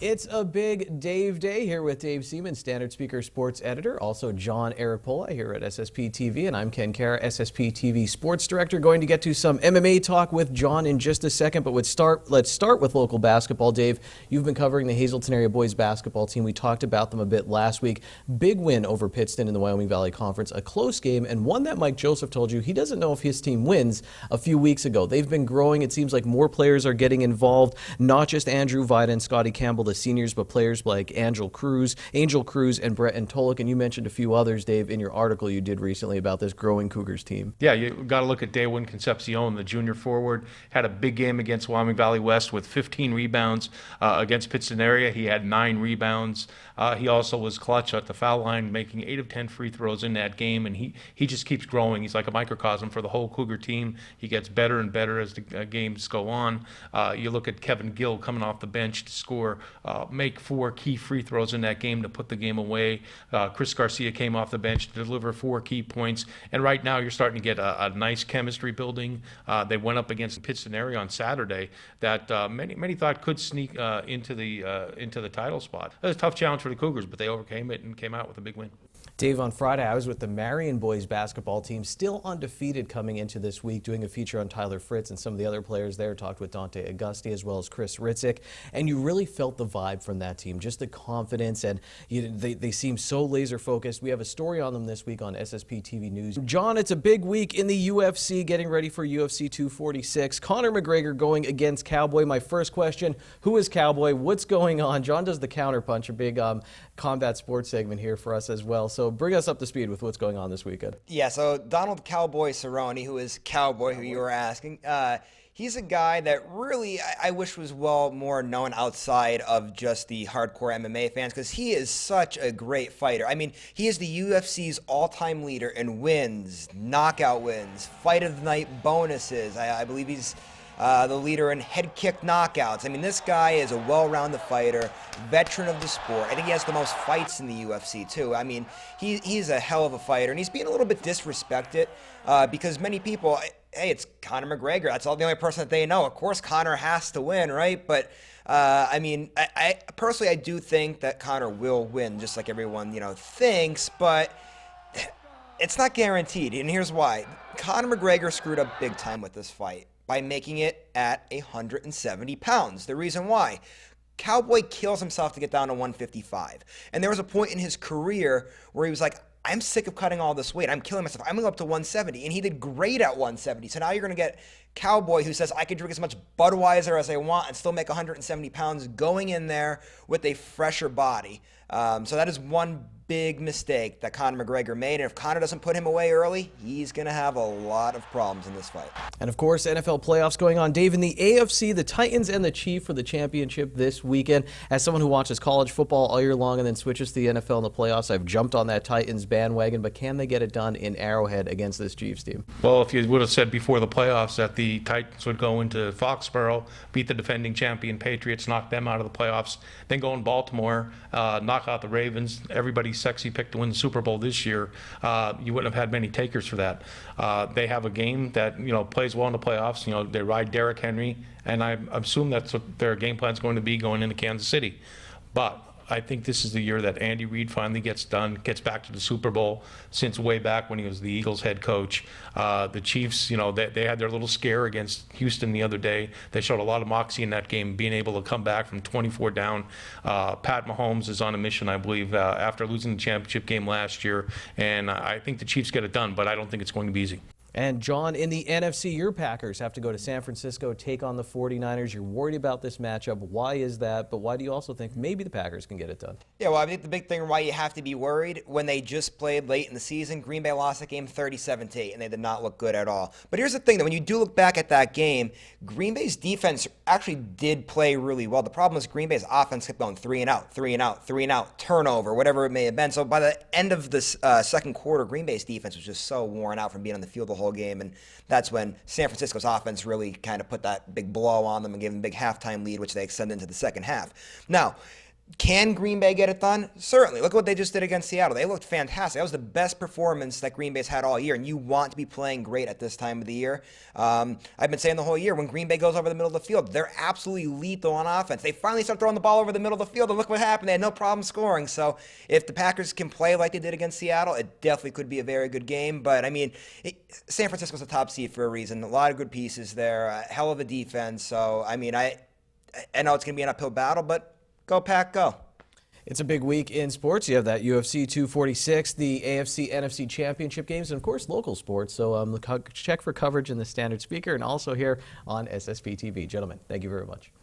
It's a big Dave day here with Dave Seaman, Standard Speaker Sports Editor, also John Arapola here at SSP TV, and I'm Ken Kara, SSP TV Sports Director. Going to get to some MMA talk with John in just a second, but let's start with local basketball. Dave, you've been covering the Hazleton area boys basketball team. We talked about them a bit last week. Big win over Pittston in the Wyoming Valley Conference, a close game, and one that Mike Joseph told you he doesn't know if his team wins a few weeks ago. They've been growing. It seems like more players are getting involved, not just Andrew Vida and Scotty Campbell, the seniors, but players like Angel Cruz, and Brett and Tolick, and you mentioned a few others, Dave, in your article you did recently about this growing Cougars team. Yeah, you got to look at Daewin Concepcion, the junior forward. Had a big game against Wyoming Valley West with 15 rebounds against Pittston area. He had 9 rebounds. He also was clutch at the foul line, making 8 of 10 free throws in that game, and he just keeps growing. He's like a microcosm for the whole Cougar team. He gets better and better as the games go on. You look at Kevin Gill coming off the bench to score, make 4 key free throws in that game to put the game away. Chris Garcia came off the bench to deliver 4 key points, and right now you're starting to get a nice chemistry building. They went up against Pittston area on Saturday that many thought could sneak into the title spot. It was a tough challenge for the Cougars, but they overcame it and came out with a big win. Dave, on Friday, I was with the Marion boys basketball team, still undefeated coming into this week, doing a feature on Tyler Fritz and some of the other players there. Talked with Dante Augusti as well as Chris Ritzik, and you really felt the vibe from that team, just the confidence, and they seem so laser focused. We have a story on them this week on SSP TV News. John, it's a big week in the UFC, getting ready for UFC 246. Conor McGregor going against Cowboy. My first question, who is Cowboy? What's going on? John does the counterpunch, a big combat sports segment here for us as well. So bring us up to speed with what's going on this weekend. Yeah, so Donald Cowboy Cerrone, who is Cowboy, who you were asking, he's a guy that really I wish was more known outside of just the hardcore MMA fans, because he is such a great fighter. I mean, he is the UFC's all-time leader in wins, knockout wins, fight of the night bonuses. I believe he's the leader in head kick knockouts. I mean, this guy is a well-rounded fighter, veteran of the sport. I think he has the most fights in the UFC, too. I mean, he's a hell of a fighter, and he's being a little bit disrespected because many people, hey, it's Conor McGregor. That's the only person that they know. Of course, Conor has to win, right? But I mean, I personally, I do think that Conor will win, just like everyone, thinks, but it's not guaranteed, and here's why. Conor McGregor screwed up big time with this fight by making it at 170 pounds. The reason why: Cowboy kills himself to get down to 155. And there was a point in his career where he was like, I'm sick of cutting all this weight. I'm killing myself. I'm going to go up to 170. And he did great at 170. So now you're going to get Cowboy, who says, I could drink as much Budweiser as I want and still make 170 pounds, going in there with a fresher body. So that is one big mistake that Conor McGregor made, and if Conor doesn't put him away early, he's going to have a lot of problems in this fight. And of course, NFL playoffs going on. Dave, in the AFC, the Titans and the Chiefs for the championship this weekend. As someone who watches college football all year long and then switches to the NFL in the playoffs, I've jumped on that Titans bandwagon, but can they get it done in Arrowhead against this Chiefs team? Well, if you would have said before the playoffs that the Titans would go into Foxborough, beat the defending champion Patriots, knock them out of the playoffs, then go in Baltimore, knock out the Ravens, everybody's sexy pick to win the Super Bowl this year, you wouldn't have had many takers for that. They have a game that plays well in the playoffs. They ride Derrick Henry, and I assume that's what their game plan is going to be going into Kansas City. But I think this is the year that Andy Reid finally gets back to the Super Bowl since way back when he was the Eagles head coach. The Chiefs, they had their little scare against Houston the other day. They showed a lot of moxie in that game, being able to come back from 24 down. Pat Mahomes is on a mission, I believe, after losing the championship game last year. And I think the Chiefs get it done, but I don't think it's going to be easy. And John, in the NFC, your Packers have to go to San Francisco, take on the 49ers. You're worried about this matchup. Why is that? But why do you also think maybe the Packers can get it done? Yeah, well, I think the big thing why you have to be worried, when they just played late in the season, Green Bay lost that game 37-8, and they did not look good at all. But here's the thing, that when you do look back at that game, Green Bay's defense actually did play really well. The problem is Green Bay's offense kept going 3 and out, 3 and out, 3 and out, turnover, whatever it may have been. So by the end of this second quarter, Green Bay's defense was just so worn out from being on the field the whole game, and that's when San Francisco's offense really kind of put that big blow on them and gave them a big halftime lead, which they extended into the second half. Now, Can Green Bay get it done? Certainly. Look what they just did against Seattle. They looked fantastic. That was the best performance that Green Bay's had all year, and you want to be playing great at this time of the year. I've been saying the whole year, when Green Bay goes over the middle of the field, they're absolutely lethal on offense. They finally start throwing the ball over the middle of the field, and look what happened. They had no problem scoring. So if the Packers can play like they did against Seattle, it definitely could be a very good game. But, I mean, San Francisco's a top seed for a reason. A lot of good pieces there. A hell of a defense. So, I mean, I know it's going to be an uphill battle, but go Pack, go. It's a big week in sports. You have that UFC 246, the AFC, NFC championship games, and of course local sports. So check for coverage in the Standard Speaker and also here on SSP TV. Gentlemen, thank you very much.